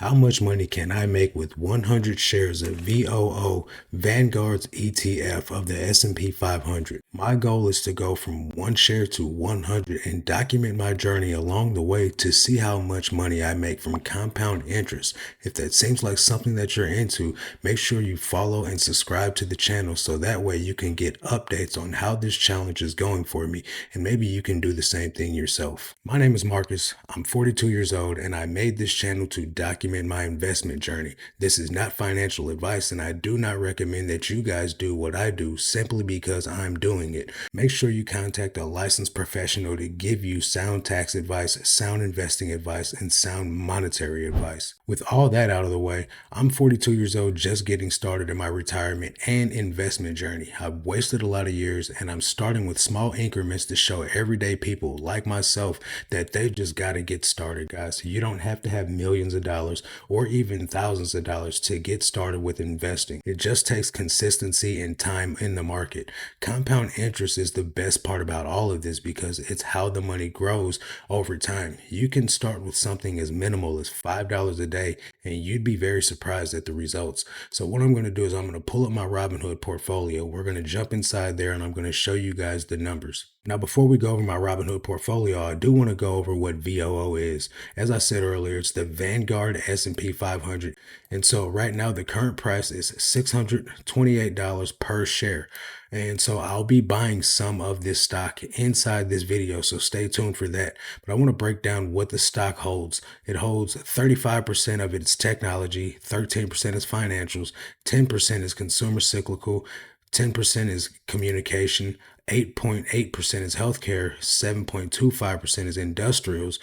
How much money can I make with 100 shares of VOO Vanguard's ETF of the S&P 500? My goal is to go from one share to 100 and document my journey along the way to see how much money I make from compound interest. If that seems like something that you're into, make sure you follow and subscribe to the channel so that way you can get updates on how this challenge is going for me, and maybe you can do the same thing yourself. My name is Marcus. I'm 42 years old and I made this channel to document my investment journey. This is not financial advice, and I do not recommend that you guys do what I do simply because I'm doing it. Make sure you contact a licensed professional to give you sound tax advice, sound investing advice, and sound monetary advice. With all that out of the way, I'm 42 years old, just getting started in my retirement and investment journey. I've wasted a lot of years and I'm starting with small increments to show everyday people like myself that they just got to get started, guys. You don't have to have millions of dollars or even thousands of dollars to get started with investing. It just takes consistency and time in the market. Compound interest is the best part about all of this because it's how the money grows over time. You can start with something as minimal as $5 a day and you'd be very surprised at the results. So what I'm going to do is I'm going to pull up my Robinhood portfolio. We're going to jump inside there and I'm going to show you guys the numbers. Now, before we go over my Robinhood portfolio, I do want to go over what VOO is. As I said earlier, it's the Vanguard S&P 500. And so right now, the current price is $628 per share. And so I'll be buying some of this stock inside this video, so stay tuned for that. But I want to break down what the stock holds. It holds 35% of its technology, 13% is financials, 10% is consumer cyclical, 10% is communication, 8.8% is healthcare, 7.25% is industrials,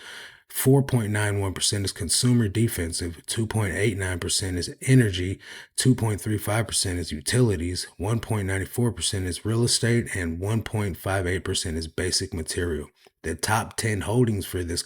4.91% is consumer defensive, 2.89% is energy, 2.35% is utilities, 1.94% is real estate, and 1.58% is basic material. The top 10 holdings for these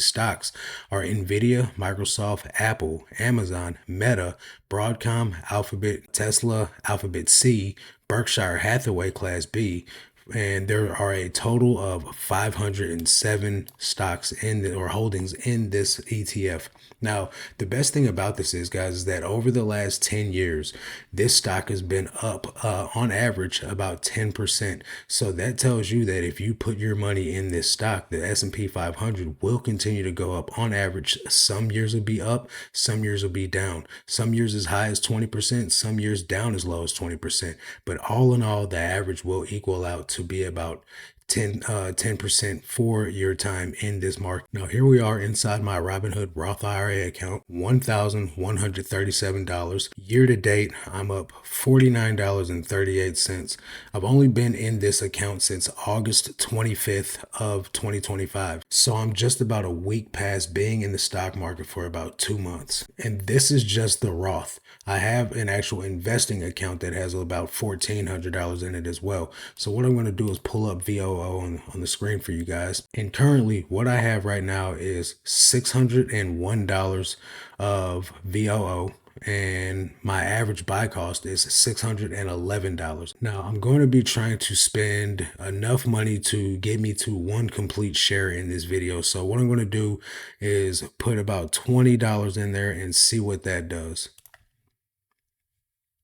stocks are Nvidia, Microsoft, Apple, Amazon, Meta, Broadcom, Alphabet, Tesla, Alphabet C, Berkshire Hathaway Class B, and there are a total of 507 stocks or holdings in this ETF. Now, the best thing about this is, guys, is that over the last 10 years, this stock has been up on average about 10%. So that tells you that if you put your money in this stock, the S&P 500 will continue to go up on average. Some years will be up, some years will be down. Some years as high as 20%, some years down as low as 20%. But all in all, the average will equal out to be about 10% for your time in this market. Now, here we are inside my Robinhood Roth IRA account, $1,137. Year to date, I'm up $49.38. I've only been in this account since August 25th of 2025. So I'm just about a week past being in the stock market for about 2 months. And this is just the Roth. I have an actual investing account that has about $1,400 in it as well. So what I'm going to do is pull up VOO on the screen for you guys. And currently what I have right now is $601 of VOO. And my average buy cost is $611. Now, I'm going to be trying to spend enough money to get me to one complete share in this video. So what I'm going to do is put about $20 in there and see what that does.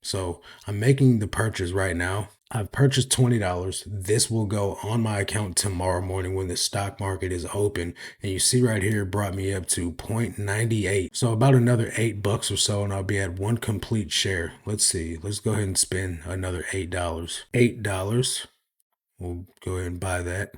So I'm making the purchase right now. I've purchased $20. This will go on my account tomorrow morning when the stock market is open. And you see right here, it brought me up to 0.98. So about another $8 or so, and I'll be at one complete share. Let's see. Let's go ahead and spend another $8. $8. We'll go ahead and buy that.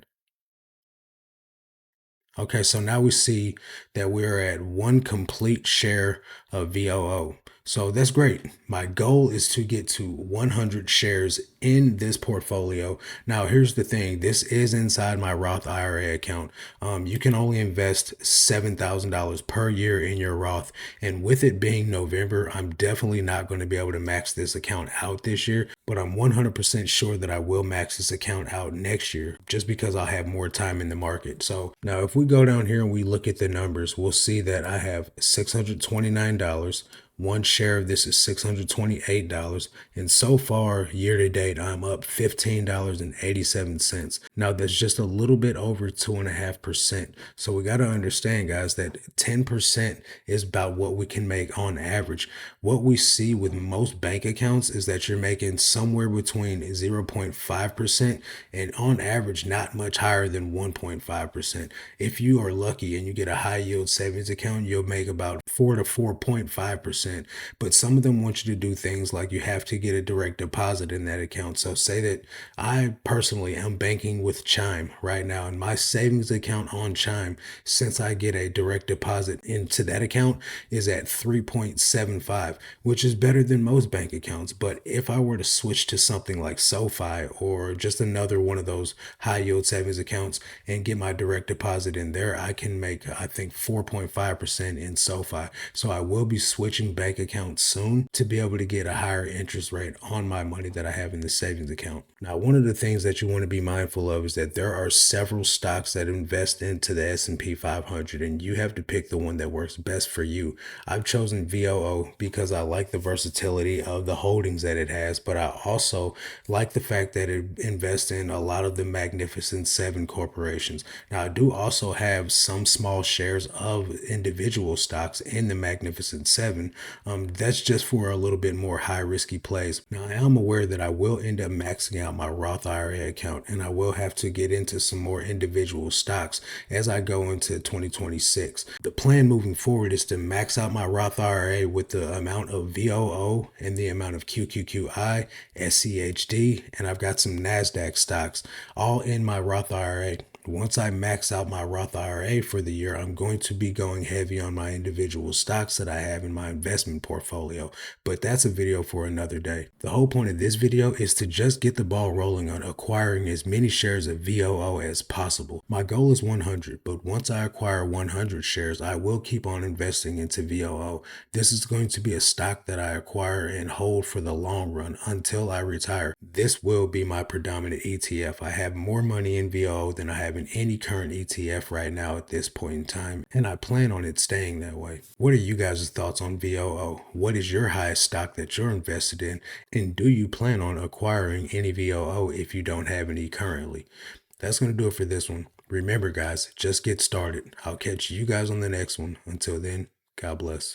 Okay, so now we see that we're at one complete share of VOO. So that's great. My goal is to get to 100 shares in this portfolio. Now, here's the thing. This is inside my Roth IRA account. You can only invest $7,000 per year in your Roth. And with it being November, I'm definitely not going to be able to max this account out this year, but I'm 100% sure that I will max this account out next year just because I'll have more time in the market. So now if we go down here and we look at the numbers, we'll see that I have $629, One share of this is $628. And so far, year to date, I'm up $15.87. Now, that's just a little bit over 2.5%. So we got to understand, guys, that 10% is about what we can make on average. What we see with most bank accounts is that you're making somewhere between 0.5% and on average, not much higher than 1.5%. If you are lucky and you get a high yield savings account, you'll make about 4 to 4.5%. But some of them want you to do things like you have to get a direct deposit in that account. So say that I personally am banking with Chime right now, and my savings account on Chime, since I get a direct deposit into that account, is at 3.75, which is better than most bank accounts. But if I were to switch to something like SoFi or just another one of those high yield savings accounts and get my direct deposit in there, I can make, I think, 4.5% in SoFi. So I will be switching bank accounts soon to be able to get a higher interest rate on my money that I have in the savings account. Now, one of the things that you want to be mindful of is that there are several stocks that invest into the S&P 500, and you have to pick the one that works best for you. I've chosen VOO because I like the versatility of the holdings that it has, but I also like the fact that it invests in a lot of the Magnificent Seven corporations. Now, I do also have some small shares of individual stocks in the Magnificent Seven. That's just for a little bit more high risky plays. Now, I am aware that I will end up maxing out my Roth IRA account, and I will have to get into some more individual stocks as I go into 2026. The plan moving forward is to max out my Roth IRA with the amount of VOO and the amount of QQQI, SCHD, and I've got some NASDAQ stocks all in my Roth IRA. Once I max out my Roth IRA for the year, I'm going to be going heavy on my individual stocks that I have in my investment portfolio, but that's a video for another day. The whole point of this video is to just get the ball rolling on acquiring as many shares of VOO as possible. My goal is 100, but once I acquire 100 shares, I will keep on investing into VOO. This is going to be a stock that I acquire and hold for the long run until I retire. This will be my predominant ETF. I have more money in VOO than I have in any current ETF right now at this point in time, and I plan on it staying that way. What are you guys' thoughts on VOO? What is your highest stock that you're invested in, and do you plan on acquiring any VOO if you don't have any currently? That's going to do it for this one. Remember, guys, just get started. I'll catch you guys on the next one. Until then, God bless.